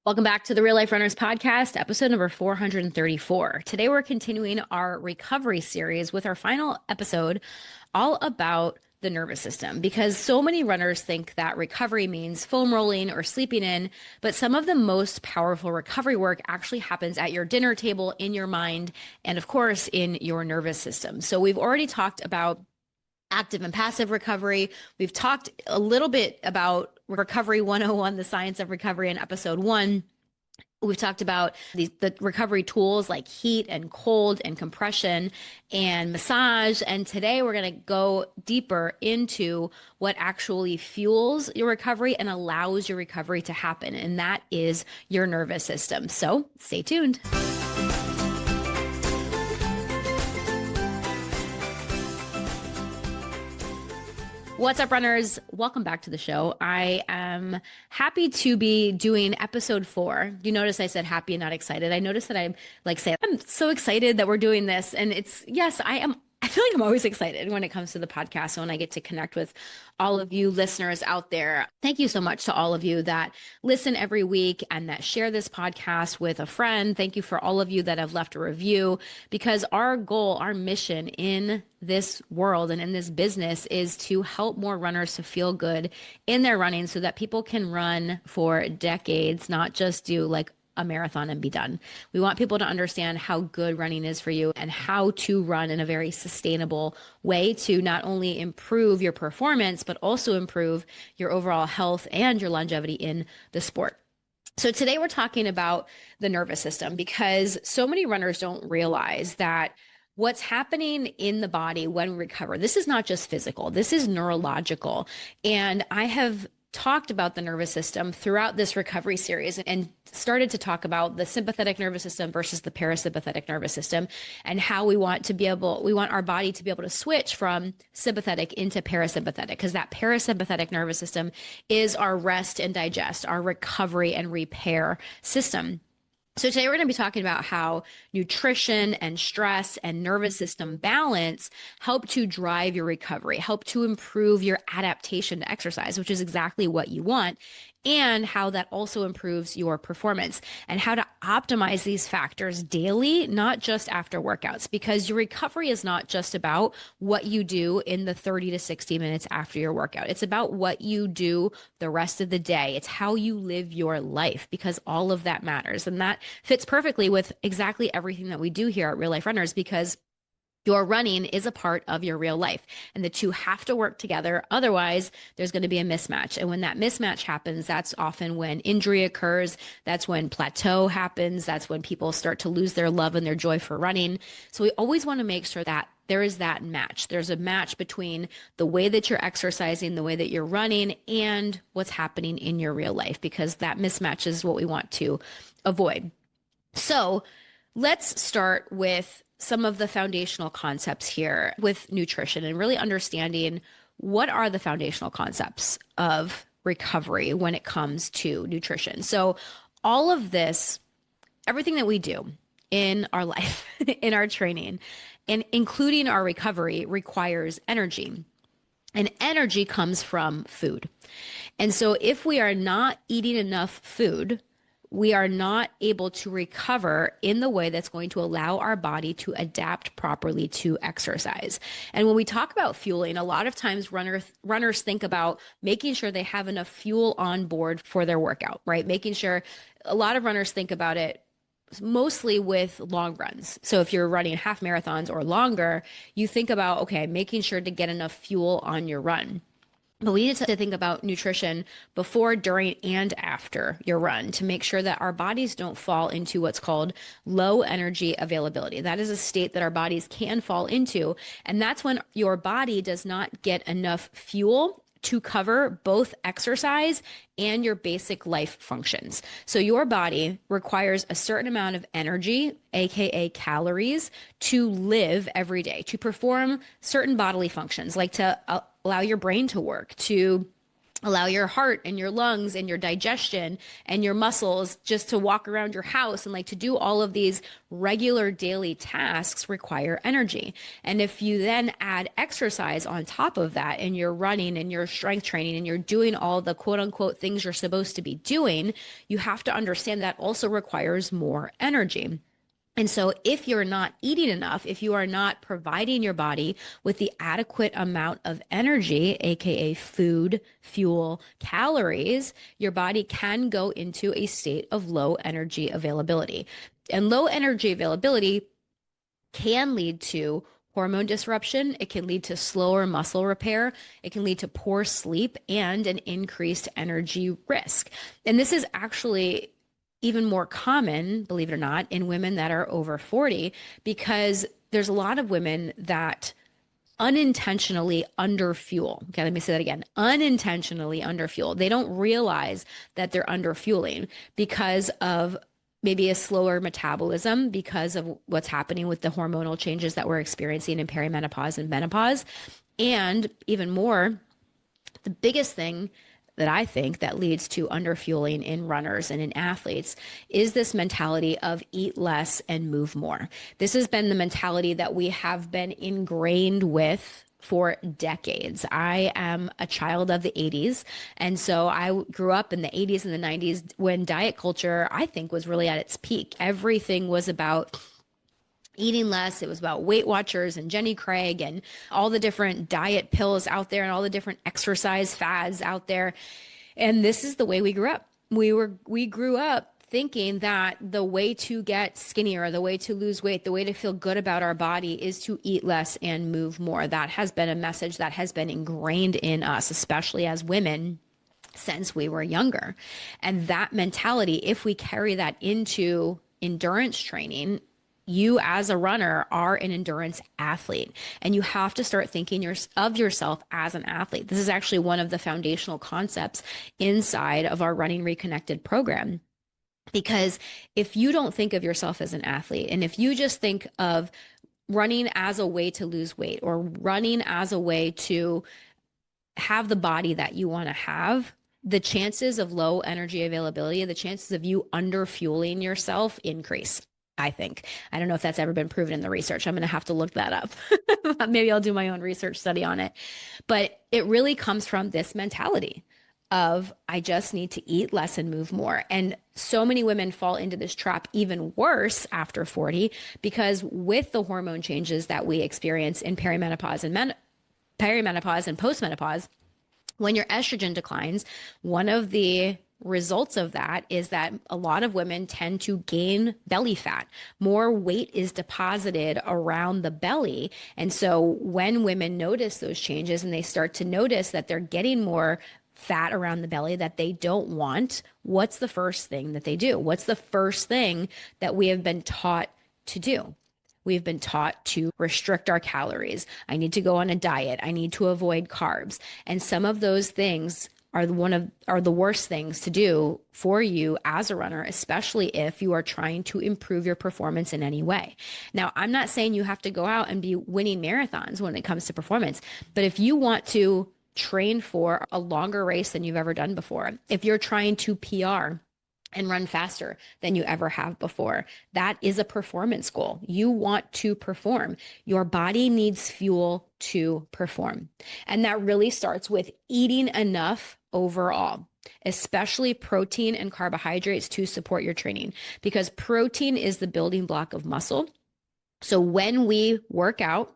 Welcome back to the Real Life Runners podcast, episode number 434. Today, we're continuing our recovery series with our final episode all about the nervous system because so many runners think that recovery means foam rolling or sleeping in, but some of the most powerful recovery work actually happens at your dinner table, in your mind, and of course, in your nervous system. So, we've already talked about active and passive recovery. We've talked a little bit about Recovery 101, the science of recovery in episode 1. We've talked about the recovery tools like heat and cold and compression and massage. And today we're going to go deeper into what actually fuels your recovery and allows your recovery to happen. And that is your nervous system. So stay tuned. What's up, runners? Welcome back to the show. I am happy to be doing episode 4. You notice I said happy and not excited. I noticed that I'm so excited that we're doing this. And yes, I feel like I'm always excited when it comes to the podcast. So when I get to connect with all of you listeners out there, thank you so much to all of you that listen every week and that share this podcast with a friend. Thank you for all of you that have left a review, because our goal, our mission in this world and in this business is to help more runners to feel good in their running so that people can run for decades, not just do like a marathon and be done. We want people to understand how good running is for you and how to run in a very sustainable way to not only improve your performance, but also improve your overall health and your longevity in the sport. So today we're talking about the nervous system because so many runners don't realize that what's happening in the body when we recover, this is not just physical, this is neurological. And I have talked about the nervous system throughout this recovery series and started to talk about the sympathetic nervous system versus the parasympathetic nervous system and how we want our body to be able to switch from sympathetic into parasympathetic, because that parasympathetic nervous system is our rest and digest, our recovery and repair system. So today we're going to be talking about how nutrition and stress and nervous system balance help to drive your recovery, help to improve your adaptation to exercise, which is exactly what you want, and how that also improves your performance and how to optimize these factors daily, not just after workouts, because your recovery is not just about what you do in the 30 to 60 minutes after your workout. It's about what you do the rest of the day. It's how you live your life, because all of that matters. And that fits perfectly with exactly everything that we do here at Real Life Runners, because your running is a part of your real life and the two have to work together. Otherwise, there's going to be a mismatch. And when that mismatch happens, that's often when injury occurs. That's when plateau happens. That's when people start to lose their love and their joy for running. So we always want to make sure that there is that match. There's a match between the way that you're exercising, the way that you're running, and what's happening in your real life, because that mismatch is what we want to avoid. So let's start with some of the foundational concepts here with nutrition and really understanding what are the foundational concepts of recovery when it comes to nutrition. So all of this, everything that we do in our life, in our training, and including our recovery, requires energy. And energy comes from food. And so if we are not eating enough food, we are not able to recover in the way that's going to allow our body to adapt properly to exercise. And when we talk about fueling, a lot of times runners think about making sure they have enough fuel on board for their workout, right? Making sure a lot of runners think about it mostly with long runs. So if you're running half marathons or longer, you think about, okay, making sure to get enough fuel on your run. But we need to think about nutrition before, during, and after your run to make sure that our bodies don't fall into what's called low energy availability. That is a state that our bodies can fall into. And that's when your body does not get enough fuel to cover both exercise and your basic life functions. So your body requires a certain amount of energy, aka calories, to live every day, to perform certain bodily functions, like to allow your brain to work, to Allow your heart and your lungs and your digestion and your muscles just to walk around your house, and like to do all of these regular daily tasks require energy. And if you then add exercise on top of that, and you're running and you're strength training and you're doing all the quote unquote things you're supposed to be doing, you have to understand that also requires more energy. And so, if you're not eating enough, if you are not providing your body with the adequate amount of energy, AKA food, fuel, calories, your body can go into a state of low energy availability. And low energy availability can lead to hormone disruption. It can lead to slower muscle repair. It can lead to poor sleep and an increased energy risk. And this is actually even more common, believe it or not, in women that are over 40, because there's a lot of women that unintentionally underfuel. Okay, let me say that again. Unintentionally underfuel. They don't realize that they're underfueling because of maybe a slower metabolism, because of what's happening with the hormonal changes that we're experiencing in perimenopause and menopause. And even more, the biggest thing that I think that leads to underfueling in runners and in athletes is this mentality of eat less and move more. This has been the mentality that we have been ingrained with for decades. I am a child of the 80s. And so I grew up in the 80s and the 90s when diet culture, I think, was really at its peak. Everything was about eating less. It was about Weight Watchers and Jenny Craig and all the different diet pills out there and all the different exercise fads out there. And this is the way we grew up. We grew up thinking that the way to get skinnier, the way to lose weight, the way to feel good about our body is to eat less and move more. That has been a message that has been ingrained in us, especially as women, since we were younger. And that mentality, if we carry that into endurance training, you as a runner are an endurance athlete, and you have to start thinking of yourself as an athlete. This is actually one of the foundational concepts inside of our Running Reconnected program. Because if you don't think of yourself as an athlete, and if you just think of running as a way to lose weight or running as a way to have the body that you want to have, the chances of low energy availability, the chances of you underfueling yourself increase. I think. I don't know if that's ever been proven in the research. I'm going to have to look that up. Maybe I'll do my own research study on it. But it really comes from this mentality of I just need to eat less and move more. And so many women fall into this trap even worse after 40, because with the hormone changes that we experience in perimenopause and postmenopause, when your estrogen declines, one of the results of that is that a lot of women tend to gain belly fat. More weight is deposited around the belly. And so when women notice those changes and they start to notice that they're getting more fat around the belly that they don't want, what's the first thing that they do? What's the first thing that we have been taught to do? We've been taught to restrict our calories. I need to go on a diet. I need to avoid carbs. And some of those things are the worst things to do for you as a runner, especially if you are trying to improve your performance in any way. Now, I'm not saying you have to go out and be winning marathons when it comes to performance, but if you want to train for a longer race than you've ever done before, if you're trying to PR and run faster than you ever have before, that is a performance goal. You want to perform. Your body needs fuel to perform. And that really starts with eating enough overall, especially protein and carbohydrates to support your training, because protein is the building block of muscle. So when we work out,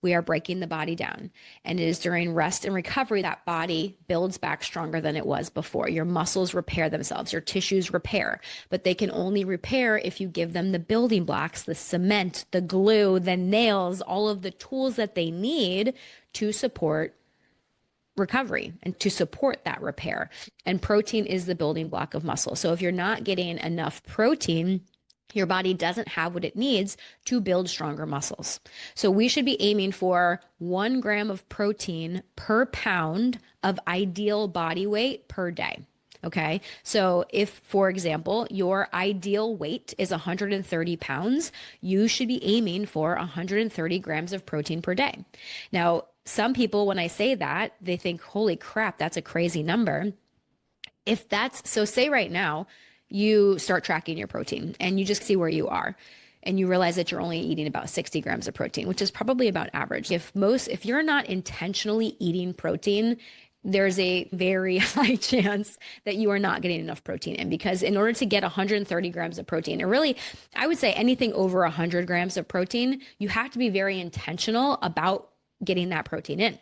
we are breaking the body down. And it is during rest and recovery that body builds back stronger than it was before. Your muscles repair themselves, your tissues repair, but they can only repair if you give them the building blocks, the cement, the glue, the nails, all of the tools that they need to support recovery and to support that repair. And protein is the building block of muscle. So if you're not getting enough protein, your body doesn't have what it needs to build stronger muscles. So we should be aiming for 1 gram of protein per pound of ideal body weight per day. Okay. So if, for example, your ideal weight is 130 pounds, you should be aiming for 130 grams of protein per day. Now, some people, when I say that, they think, holy crap, that's a crazy number. If that's so, say right now you start tracking your protein and you just see where you are and you realize that you're only eating about 60 grams of protein, which is probably about average. If you're not intentionally eating protein, there's a very high chance that you are not getting enough protein in, because in order to get 130 grams of protein, or really, I would say anything over 100 grams of protein, you have to be very intentional about getting that protein in.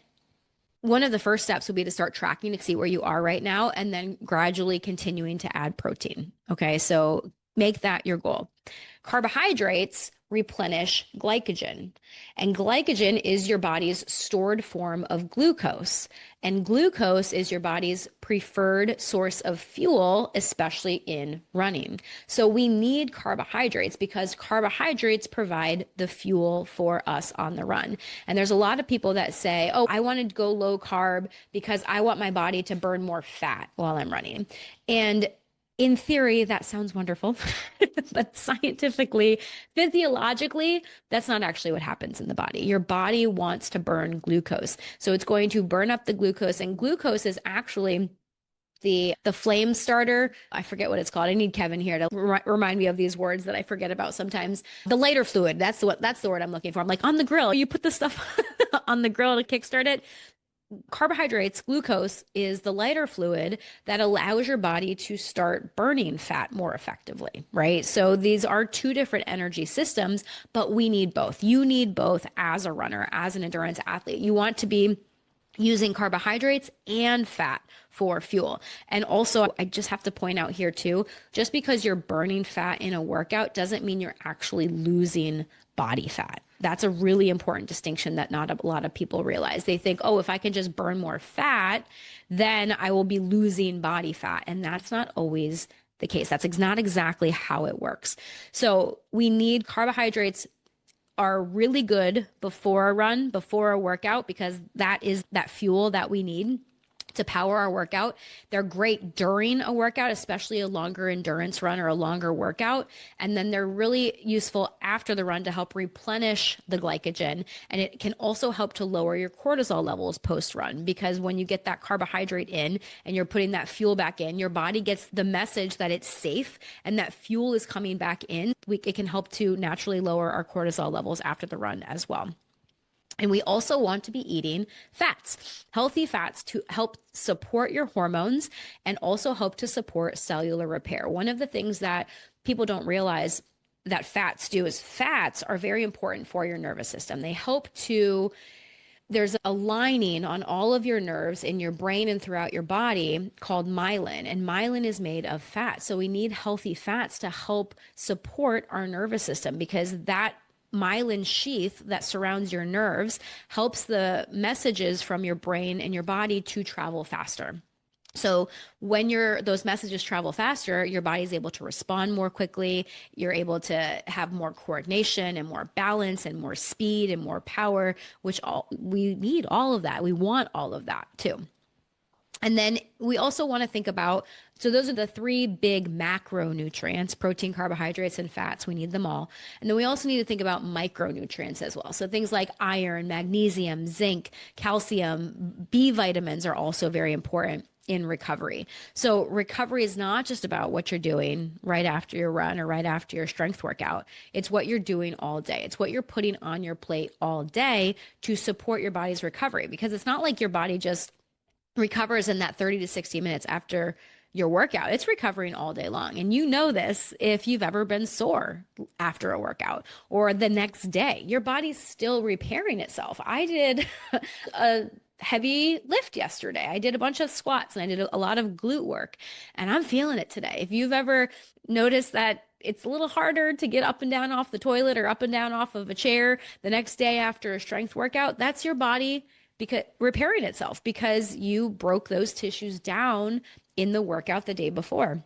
One of the first steps would be to start tracking to see where you are right now and then gradually continuing to add protein. Okay, so make that your goal. Carbohydrates replenish glycogen, and glycogen is your body's stored form of glucose, and glucose is your body's preferred source of fuel, especially in running. So we need carbohydrates because carbohydrates provide the fuel for us on the run. And there's a lot of people that say, oh, I want to go low carb because I want my body to burn more fat while I'm running. And in theory, that sounds wonderful, but scientifically, physiologically, that's not actually what happens in the body. Your body wants to burn glucose. So it's going to burn up the glucose, and glucose is actually the flame starter. I forget what it's called. I need Kevin here to remind me of these words that I forget about sometimes. The lighter fluid. That's the word I'm looking for. I'm like, on the grill, you put the stuff on the grill to kickstart it. Carbohydrates, glucose, is the lighter fluid that allows your body to start burning fat more effectively, right? So these are two different energy systems, but we need both. You need both as a runner, as an endurance athlete. You want to be using carbohydrates and fat for fuel. And also, I just have to point out here too, just because you're burning fat in a workout doesn't mean you're actually losing body fat. That's a really important distinction that not a lot of people realize. They think, oh, if I can just burn more fat, then I will be losing body fat. And that's not always the case. That's not exactly how it works. So we need carbohydrates are really good before a run, before a workout, because that is that fuel that we need to power our workout. They're great during a workout, especially a longer endurance run or a longer workout. And then they're really useful after the run to help replenish the glycogen. And it can also help to lower your cortisol levels post-run, because when you get that carbohydrate in and you're putting that fuel back in, your body gets the message that it's safe and that fuel is coming back in. It can help to naturally lower our cortisol levels after the run as well. And we also want to be eating fats, healthy fats, to help support your hormones and also help to support cellular repair. One of the things that people don't realize that fats do is fats are very important for your nervous system. They help to, there's a lining on all of your nerves in your brain and throughout your body called myelin, and myelin is made of fat. So we need healthy fats to help support our nervous system, because that myelin sheath that surrounds your nerves helps the messages from your brain and your body to travel faster. So when those messages travel faster, your body is able to respond more quickly. You're able to have more coordination and more balance and more speed and more power, which we need all of that. We want all of that too. And then we also want to think about, so those are the three big macronutrients: protein, carbohydrates, and fats. We need them all. And then we also need to think about micronutrients as well. So things like iron, magnesium, zinc, calcium, B vitamins are also very important in recovery. So recovery is not just about what you're doing right after your run or right after your strength workout. It's what you're doing all day. It's what you're putting on your plate all day to support your body's recovery, because it's not like your body just recovers in that 30 to 60 minutes after your workout. It's recovering all day long. And you know this if you've ever been sore after a workout or the next day. Your body's still repairing itself. I did a heavy lift yesterday. I did a bunch of squats and I did a lot of glute work, and I'm feeling it today. If you've ever noticed that it's a little harder to get up and down off the toilet or up and down off of a chair the next day after a strength workout, that's your body repairing itself, because you broke those tissues down in the workout the day before.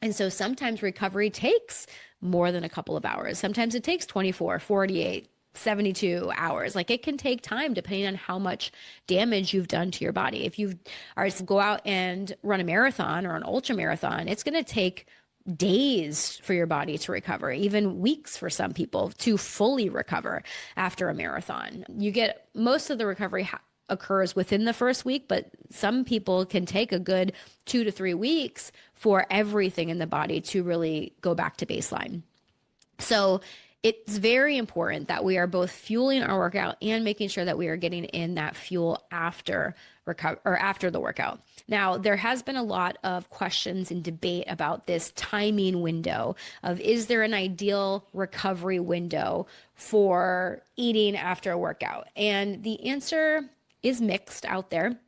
And so sometimes recovery takes more than a couple of hours. Sometimes it takes 24, 48, 72 hours. Like, it can take time depending on how much damage you've done to your body. If you are to go out and run a marathon or an ultra marathon, it's going to take days for your body to recover, even weeks for some people to fully recover after a marathon. You get most of the recovery occurs within the first week, but some people can take a good 2 to 3 weeks for everything in the body to really go back to baseline. So it's very important that we are both fueling our workout and making sure that we are getting in that fuel after after the workout. Now, there has been a lot of questions and debate about this timing window of, is there an ideal recovery window for eating after a workout? And the answer is mixed out there.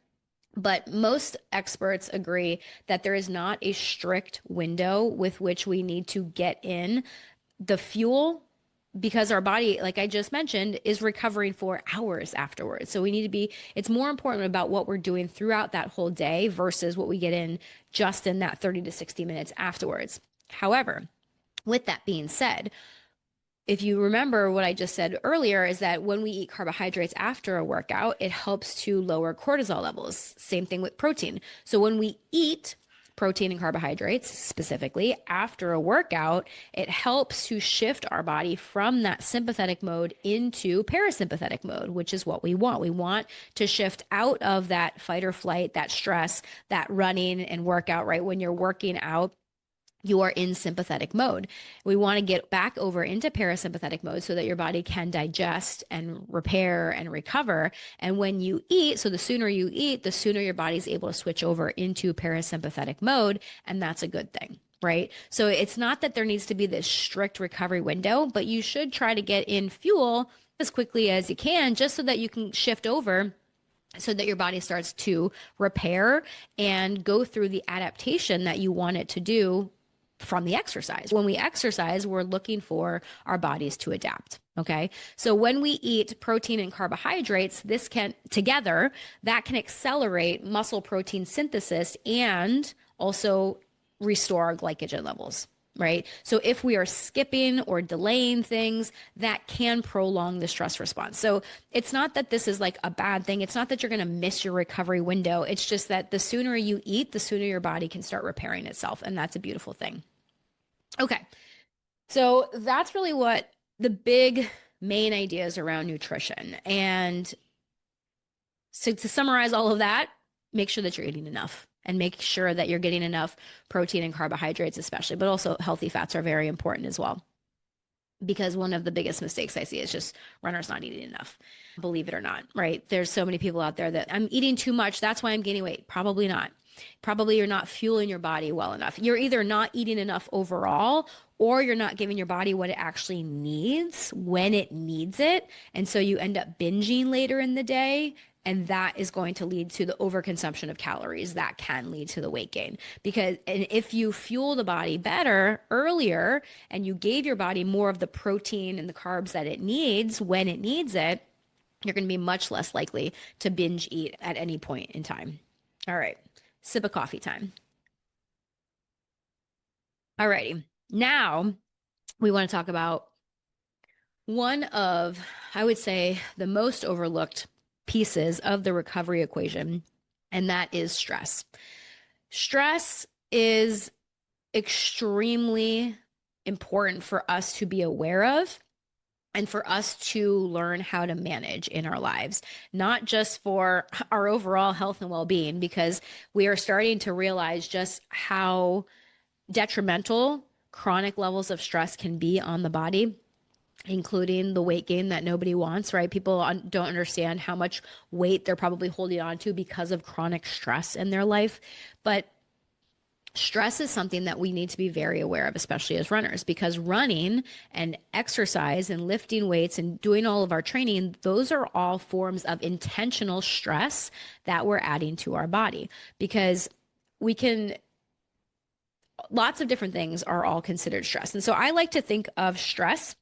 But most experts agree that there is not a strict window with which we need to get in the fuel, because our body, like I just mentioned, is recovering for hours afterwards. So we need to be, it's more important about what we're doing throughout that whole day versus what we get in just in that 30 to 60 minutes afterwards. However, with that being said, if you remember what I just said earlier, is that when we eat carbohydrates after a workout, it helps to lower cortisol levels. Same thing with protein. So when we eat protein and carbohydrates specifically after a workout, it helps to shift our body from that sympathetic mode into parasympathetic mode, which is what we want. We want to shift out of that fight or flight, that stress, that running and workout, right? When you're working out, you are in sympathetic mode. We want to get back over into parasympathetic mode so that your body can digest and repair and recover. And when you eat, so the sooner you eat, the sooner your body's able to switch over into parasympathetic mode. And that's a good thing, right? So it's not that there needs to be this strict recovery window, but you should try to get in fuel as quickly as you can, just so that you can shift over, so that your body starts to repair and go through the adaptation that you want it to do from the exercise. When we exercise, we're looking for our bodies to adapt. Okay. So when we eat protein and carbohydrates, this can together, that can accelerate muscle protein synthesis and also restore our glycogen levels. Right. So if we are skipping or delaying things, that can prolong the stress response. So it's not that this is like a bad thing. It's not that you're going to miss your recovery window. It's just that the sooner you eat, the sooner your body can start repairing itself. And that's a beautiful thing. Okay. So that's really what the big main ideas around nutrition. And so to summarize all of that, make sure that you're eating enough. And make sure that you're getting enough protein and carbohydrates, especially, but also healthy fats are very important as well. Because one of the biggest mistakes I see is just runners not eating enough, believe it or not, right? There's so many people out there that I'm eating too much, that's why I'm gaining weight. Probably not. Probably you're not fueling your body well enough. You're either not eating enough overall, or you're not giving your body what it actually needs when it needs it. And so you end up binging later in the day. And that is going to lead to the overconsumption of calories that can lead to the weight gain. Because, and if you fuel the body better earlier and you gave your body more of the protein and the carbs that it needs when it needs it, you're going to be much less likely to binge eat at any point in time. All right, sip of coffee time. All righty, now we want to talk about one of, I would say, the most overlooked pieces of the recovery equation, and that is stress. Stress is extremely important for us to be aware of and for us to learn how to manage in our lives, not just for our overall health and well-being, because we are starting to realize just how detrimental chronic levels of stress can be on the body, including the weight gain that nobody wants, right? People don't understand how much weight they're probably holding on to because of chronic stress in their life. But stress is something that we need to be very aware of, especially as runners, because running and exercise and lifting weights and doing all of our training, those are all forms of intentional stress that we're adding to our body, because we can, lots of different things are all considered stress. And so I like to think of stress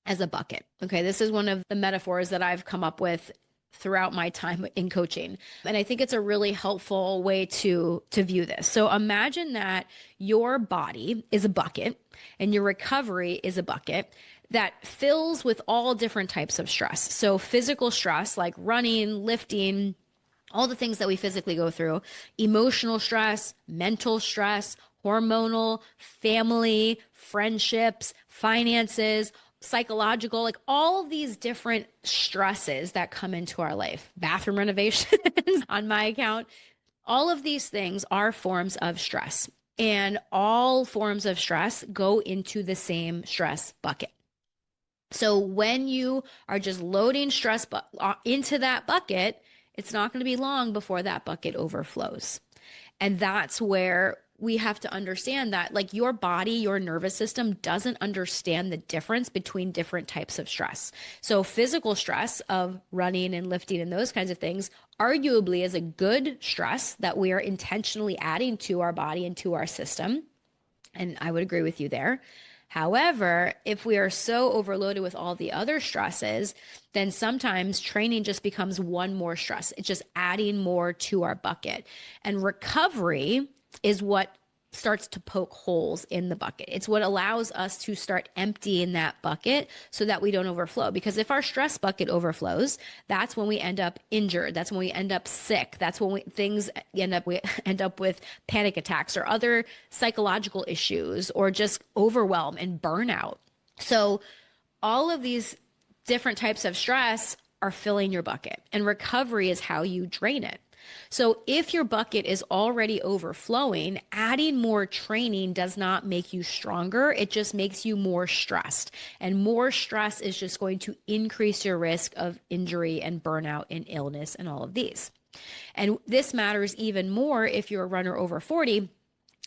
as a bucket. Okay, this is one of the metaphors that I've come up with throughout my time in coaching. And I think it's a really helpful way to view this. So imagine that your body is a bucket and your recovery is a bucket that fills with all different types of stress. So physical stress like running, lifting, all the things that we physically go through, emotional stress, mental stress, hormonal, family, friendships, finances, psychological, like all of these different stresses that come into our life, bathroom renovations on my account, all of these things are forms of stress. And all forms of stress go into the same stress bucket. So when you are just loading stress into that bucket, it's not going to be long before that bucket overflows. And that's where we have to understand that, like, your body, your nervous system doesn't understand the difference between different types of stress. So physical stress of running and lifting and those kinds of things arguably is a good stress that we are intentionally adding to our body and to our system. And I would agree with you there. However, if we are so overloaded with all the other stresses, then sometimes training just becomes one more stress. It's just adding more to our bucket. And recovery is what starts to poke holes in the bucket. It's what allows us to start emptying that bucket so that we don't overflow. Because if our stress bucket overflows, that's when we end up injured. That's when we end up sick. That's when we end up with panic attacks or other psychological issues, or just overwhelm and burnout. So all of these different types of stress are filling your bucket, and recovery is how you drain it. So if your bucket is already overflowing, adding more training does not make you stronger. It just makes you more stressed. And more stress is just going to increase your risk of injury and burnout and illness and all of these. And this matters even more if you're a runner over 40,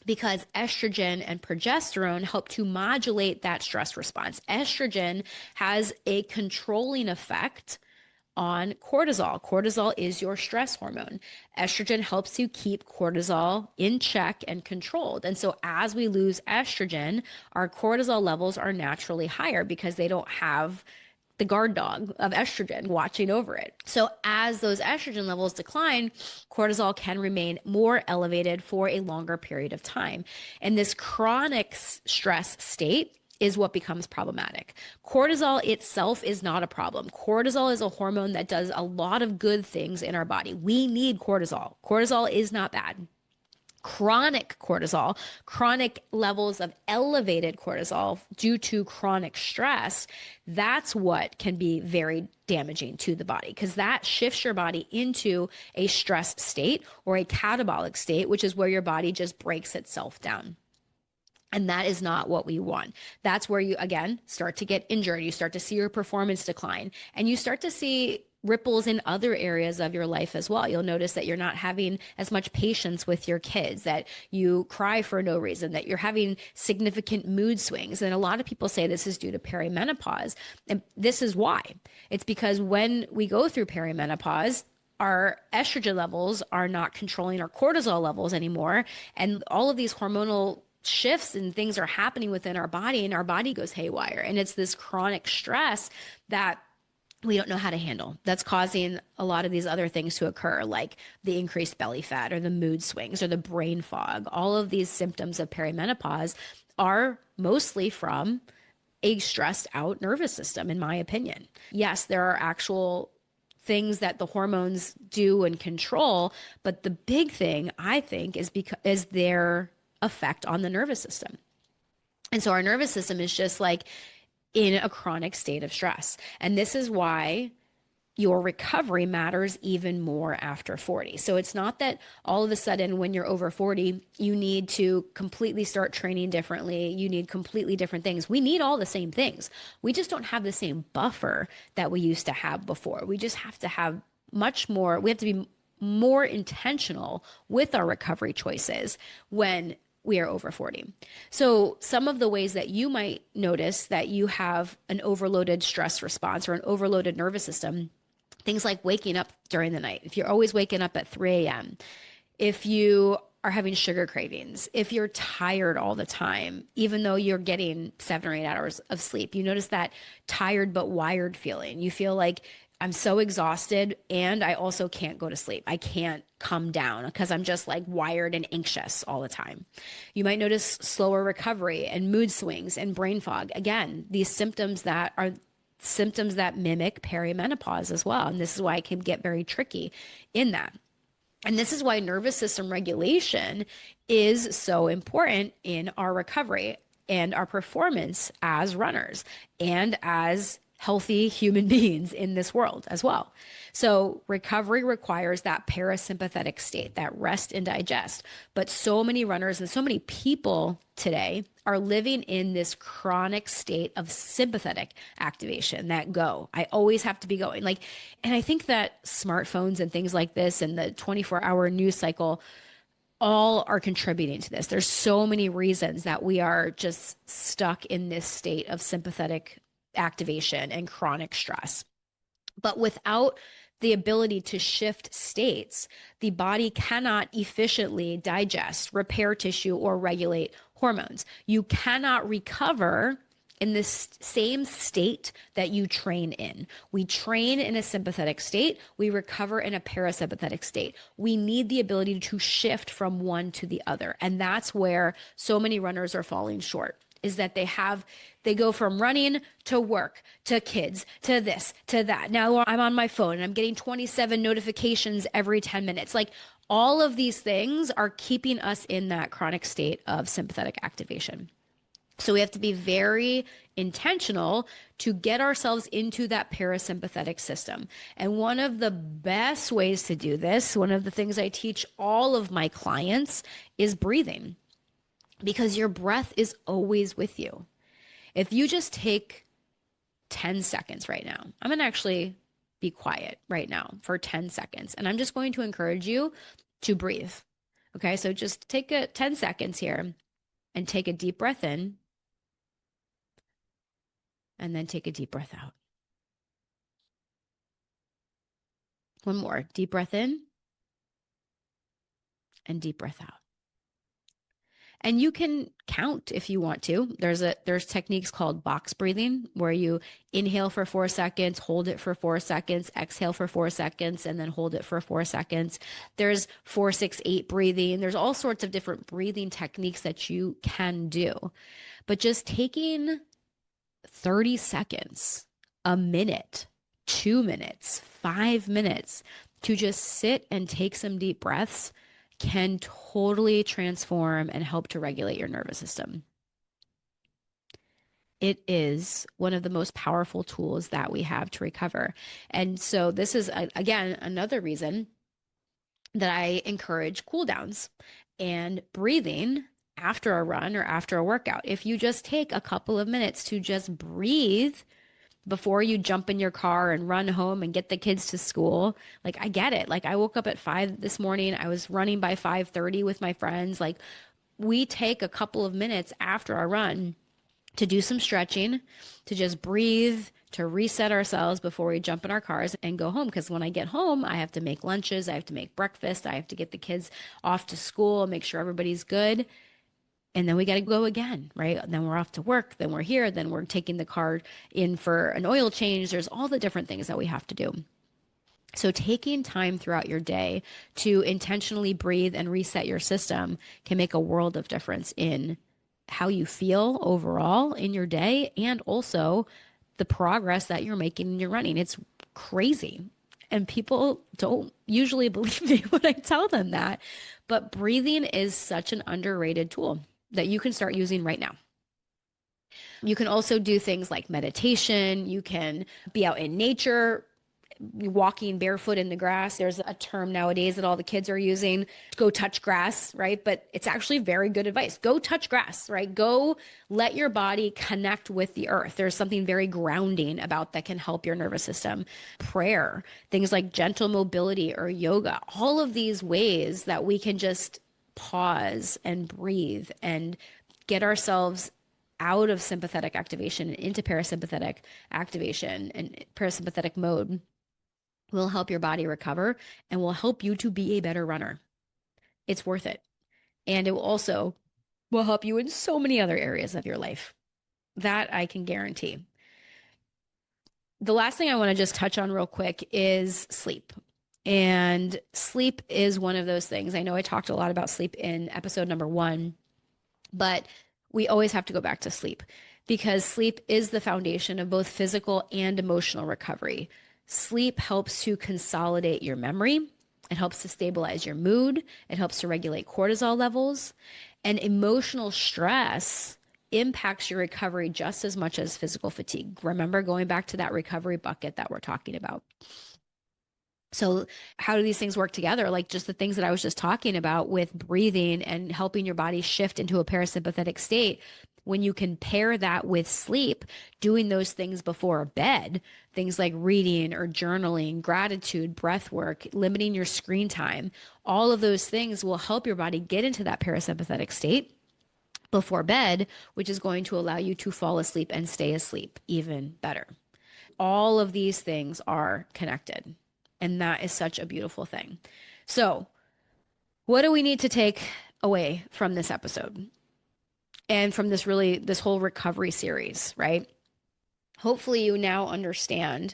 because estrogen and progesterone help to modulate that stress response. Estrogen has a controlling effect on cortisol. Cortisol is your stress hormone. Estrogen helps you keep cortisol in check and controlled. And so as we lose estrogen, our cortisol levels are naturally higher because they don't have the guard dog of estrogen watching over it. So as those estrogen levels decline, cortisol can remain more elevated for a longer period of time. And this chronic stress state is what becomes problematic. Cortisol itself is not a problem. Cortisol is a hormone that does a lot of good things in our body. We need cortisol. Cortisol is not bad. Chronic cortisol, chronic levels of elevated cortisol due to chronic stress, that's what can be very damaging to the body, because that shifts your body into a stressed state or a catabolic state, which is where your body just breaks itself down. And that is not what we want. That's where you, again, start to get injured. You start to see your performance decline, and you start to see ripples in other areas of your life as well. You'll notice that you're not having as much patience with your kids, that you cry for no reason, that you're having significant mood swings. And a lot of people say this is due to perimenopause. And this is why. It's because when we go through perimenopause, our estrogen levels are not controlling our cortisol levels anymore. And all of these hormonal shifts and things are happening within our body, and our body goes haywire. And it's this chronic stress that we don't know how to handle that's causing a lot of these other things to occur, like the increased belly fat or the mood swings or the brain fog. All of these symptoms of perimenopause are mostly from a stressed out nervous system, in my opinion. Yes, there are actual things that the hormones do and control, but the big thing, I think, is their effect on the nervous system. And so our nervous system is just like in a chronic state of stress. And this is why your recovery matters even more after 40. So it's not that all of a sudden when you're over 40, you need to completely start training differently. You need completely different things. We need all the same things. We just don't have the same buffer that we used to have before. We just have to have much more. We have to be more intentional with our recovery choices when we are over 40. So some of the ways that you might notice that you have an overloaded stress response or an overloaded nervous system, things like waking up during the night. If you're always waking up at 3 a.m., if you are having sugar cravings, if you're tired all the time, even though you're getting 7 or 8 hours of sleep, you notice that tired but wired feeling. You feel like, I'm so exhausted and I also can't go to sleep. I can't come down because I'm just like wired and anxious all the time. You might notice slower recovery and mood swings and brain fog. Again, these symptoms that are symptoms that mimic perimenopause as well. And this is why it can get very tricky in that. And this is why nervous system regulation is so important in our recovery. and our performance as runners and as healthy human beings in this world as well. So recovery requires that parasympathetic state, that rest and digest. But so many runners and so many people today are living in this chronic state of sympathetic activation, that go. I always have to be going. Like, and I think that smartphones and things like this and the 24-hour news cycle all are contributing to this. There's so many reasons that we are just stuck in this state of sympathetic activation and chronic stress. But without the ability to shift states, the body cannot efficiently digest, repair tissue, or regulate hormones. You cannot recover in this same state that you train in. We train in a sympathetic state, we recover in a parasympathetic state. We need the ability to shift from one to the other. And that's where so many runners are falling short, is that they go from running to work, to kids, to this, to that. Now I'm on my phone and I'm getting 27 notifications every 10 minutes. Like, all of these things are keeping us in that chronic state of sympathetic activation. So we have to be very intentional to get ourselves into that parasympathetic system. And one of the best ways to do this, one of the things I teach all of my clients, is breathing, because your breath is always with you. If you just take 10 seconds right now, I'm going to actually be quiet right now for 10 seconds, and I'm just going to encourage you to breathe. Okay, so just take 10 seconds here and take a deep breath in, and then take a deep breath out. One more. Deep breath in and deep breath out. And you can count if you want to. There's techniques called box breathing, where you inhale for 4 seconds, hold it for 4 seconds, exhale for 4 seconds, and then hold it for 4 seconds. There's 4-6-8 breathing. There's all sorts of different breathing techniques that you can do. But just taking 30 seconds, a minute, 2 minutes, 5 minutes to just sit and take some deep breaths can totally transform and help to regulate your nervous system. It is one of the most powerful tools that we have to recover. And so this is, again, another reason that I encourage cool downs and breathing after a run or after a workout. If you just take a couple of minutes to just breathe before you jump in your car and run home and get the kids to school. Like, I get it. Like, I woke up at 5 this morning. I was running by 5:30 with my friends. Like, we take a couple of minutes after our run to do some stretching, to just breathe, to reset ourselves before we jump in our cars and go home. Because when I get home, I have to make lunches, I have to make breakfast, I have to get the kids off to school, make sure everybody's good. And then we got to go again, right? And then we're off to work, then we're here, then we're taking the car in for an oil change. There's all the different things that we have to do. So taking time throughout your day to intentionally breathe and reset your system can make a world of difference in how you feel overall in your day, and also the progress that you're making in your running. It's crazy. And people don't usually believe me when I tell them that. But breathing is such an underrated tool that you can start using right now. You can also do things like meditation. You can be out in nature, walking barefoot in the grass. There's a term nowadays that all the kids are using, go touch grass, right? But it's actually very good advice. Go touch grass, right? Go let your body connect with the earth. There's something very grounding about that can help your nervous system. Prayer, things like gentle mobility or yoga, all of these ways that we can just pause and breathe and get ourselves out of sympathetic activation and into parasympathetic activation and parasympathetic mode will help your body recover and will help you to be a better runner. It's worth it. And it will also help you in so many other areas of your life. That I can guarantee. The last thing I want to just touch on real quick is sleep. And sleep is one of those things. I know I talked a lot about sleep in episode number 1, but we always have to go back to sleep, because sleep is the foundation of both physical and emotional recovery. Sleep helps to consolidate your memory. It helps to stabilize your mood. It helps to regulate cortisol levels. And emotional stress impacts your recovery just as much as physical fatigue. Remember, going back to that recovery bucket that we're talking about. So how do these things work together? Like just the things that I was just talking about with breathing and helping your body shift into a parasympathetic state. When you can pair that with sleep, doing those things before bed, things like reading or journaling, gratitude, breath work, limiting your screen time, all of those things will help your body get into that parasympathetic state before bed, which is going to allow you to fall asleep and stay asleep even better. All of these things are connected. And that is such a beautiful thing. So, what do we need to take away from this episode and from this whole recovery series, right? Hopefully, you now understand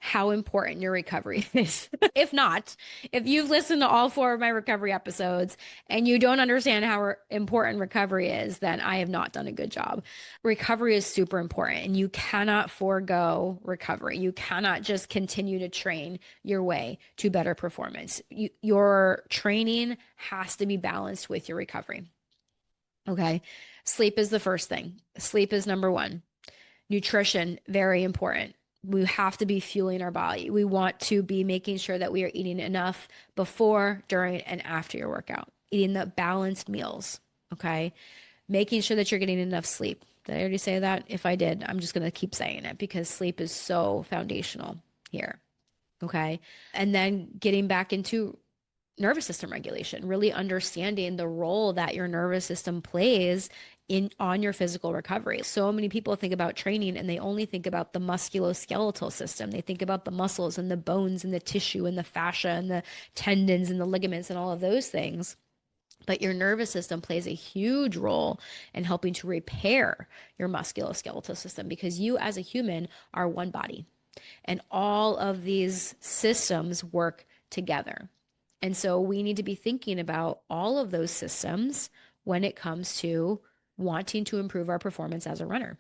how important your recovery is. If not, if you've listened to all 4 of my recovery episodes and you don't understand how important recovery is, then I have not done a good job. Recovery is super important, and you cannot forego recovery. You cannot just continue to train your way to better performance. Your training has to be balanced with your recovery. Okay. Sleep is the first thing. Sleep is number 1. Nutrition, very important. We have to be fueling our body. We want to be making sure that we are eating enough before, during, and after your workout, eating the balanced meals. Okay. Making sure that you're getting enough sleep. Did I already say that? If I did, I'm just going to keep saying it because sleep is so foundational here. Okay. And then getting back into nervous system regulation, really understanding the role that your nervous system plays on your physical recovery. So many people think about training and they only think about the musculoskeletal system. They think about the muscles and the bones and the tissue and the fascia and the tendons and the ligaments and all of those things. But your nervous system plays a huge role in helping to repair your musculoskeletal system because you as a human are one body and all of these systems work together. And so we need to be thinking about all of those systems when it comes to wanting to improve our performance as a runner.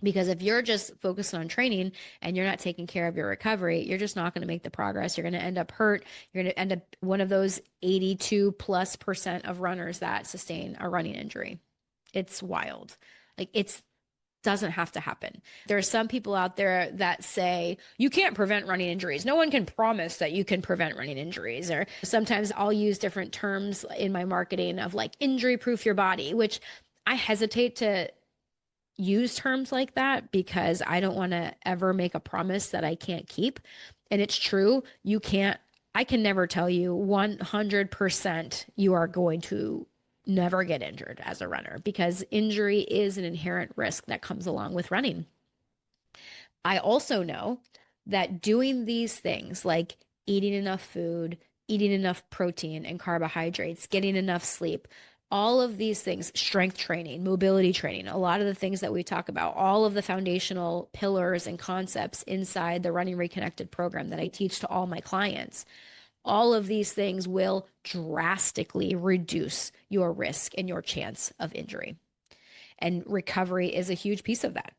Because if you're just focused on training and you're not taking care of your recovery, you're just not going to make the progress. You're going to end up hurt. You're going to end up one of those 82+% of runners that sustain a running injury. It's wild. Like it doesn't have to happen. There are some people out there that say you can't prevent running injuries. No one can promise that you can prevent running injuries. Or sometimes I'll use different terms in my marketing of like injury proof your body, which I hesitate to use terms like that because I don't want to ever make a promise that I can't keep. And it's true. I can never tell you 100% you are going to never get injured as a runner because injury is an inherent risk that comes along with running. I also know that doing these things like eating enough food, eating enough protein and carbohydrates, getting enough sleep, all of these things, strength training, mobility training, a lot of the things that we talk about, all of the foundational pillars and concepts inside the Running Reconnected program that I teach to all my clients, all of these things will drastically reduce your risk and your chance of injury. And recovery is a huge piece of that.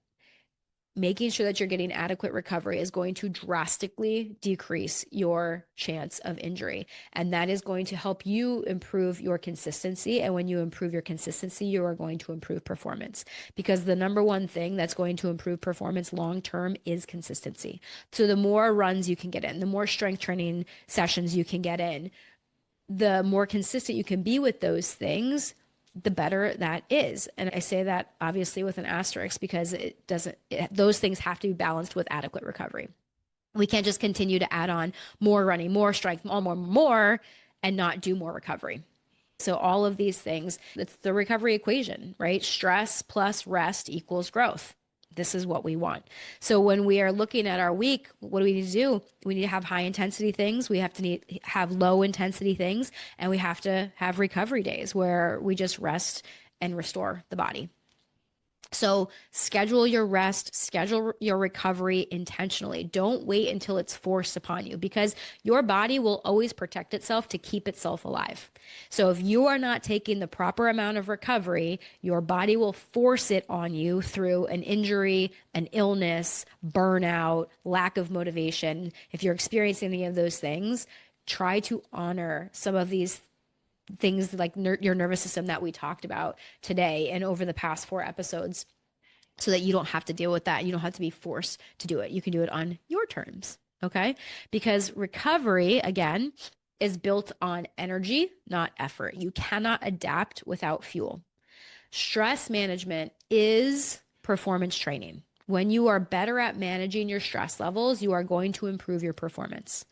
Making sure that you're getting adequate recovery is going to drastically decrease your chance of injury. And that is going to help you improve your consistency. And when you improve your consistency, you are going to improve performance because the number one thing that's going to improve performance long-term is consistency. So the more runs you can get in, the more strength training sessions you can get in, the more consistent you can be with those things, the better that is. And I say that obviously with an asterisk because those things have to be balanced with adequate recovery. We can't just continue to add on more running, more strength, more, and not do more recovery. So all of these things, it's the recovery equation, right? Stress plus rest equals growth. This is what we want. So when we are looking at our week, what do we need to do? We need to have high intensity things. We have to have low intensity things. And we have to have recovery days where we just rest and restore the body. So schedule your rest, schedule your recovery intentionally. Don't wait until it's forced upon you because your body will always protect itself to keep itself alive. So if you are not taking the proper amount of recovery, your body will force it on you through an injury, an illness, burnout, lack of motivation. If you're experiencing any of those things, try to honor some of these things like your nervous system that we talked about today and over the past 4 episodes, so that you don't have to deal with that. You don't have to be forced to do it. You can do it on your terms. Okay. Because recovery, again, is built on energy, not effort. You cannot adapt without fuel. Stress management is performance training. When you are better at managing your stress levels, you are going to improve your performance.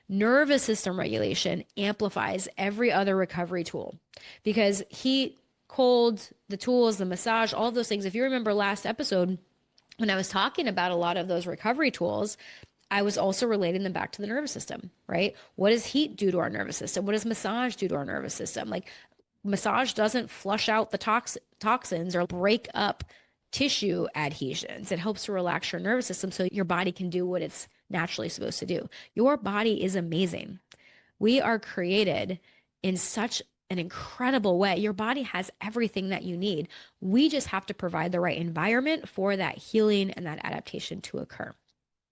Nervous system regulation amplifies every other recovery tool, because heat, cold, the tools, the massage, all of those things. If you remember last episode, when I was talking about a lot of those recovery tools, I was also relating them back to the nervous system, right? What does heat do to our nervous system? What does massage do to our nervous system? Like, massage doesn't flush out the toxins or break up tissue adhesions. It helps to relax your nervous system so your body can do what it's naturally supposed to do. Your body is amazing. We are created in such an incredible way. Your body has everything that you need. We just have to provide the right environment for that healing and that adaptation to occur.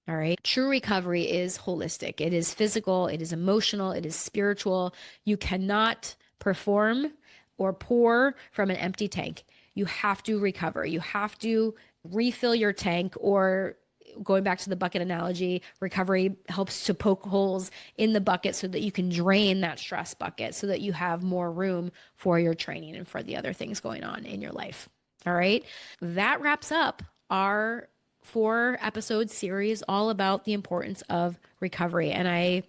All right. True recovery is holistic. It is physical, it is emotional, it is spiritual. You cannot perform or pour from an empty tank. You have to recover. You have to refill your tank, or going back to the bucket analogy, recovery helps to poke holes in the bucket so that you can drain that stress bucket so that you have more room for your training and for the other things going on in your life. All right. That wraps up our 4-episode series all about the importance of recovery. And I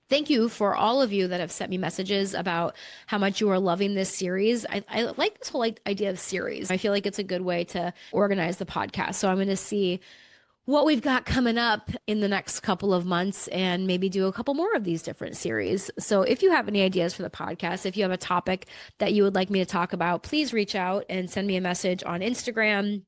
thank you for all of you that have sent me messages about how much you are loving this series. I like this whole idea of series. I feel like it's a good way to organize the podcast. So I'm going to see what we've got coming up in the next couple of months and maybe do a couple more of these different series. So if you have any ideas for the podcast, if you have a topic that you would like me to talk about, please reach out and send me a message on Instagram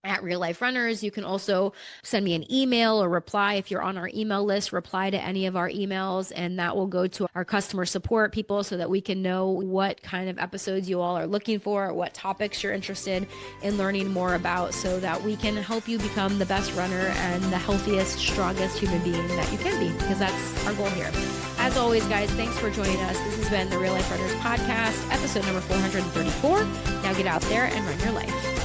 at Real Life Runners. You can also send me an email or reply. If you're on our email list, reply to any of our emails, and that will go to our customer support people so that we can know what kind of episodes you all are looking for, or what topics you're interested in learning more about, so that we can help you become the best runner and the healthiest, strongest human being that you can be, because that's our goal here. As always, guys, thanks for joining us. This has been the Real Life Runners podcast, episode number 434. Now get out there and run your life.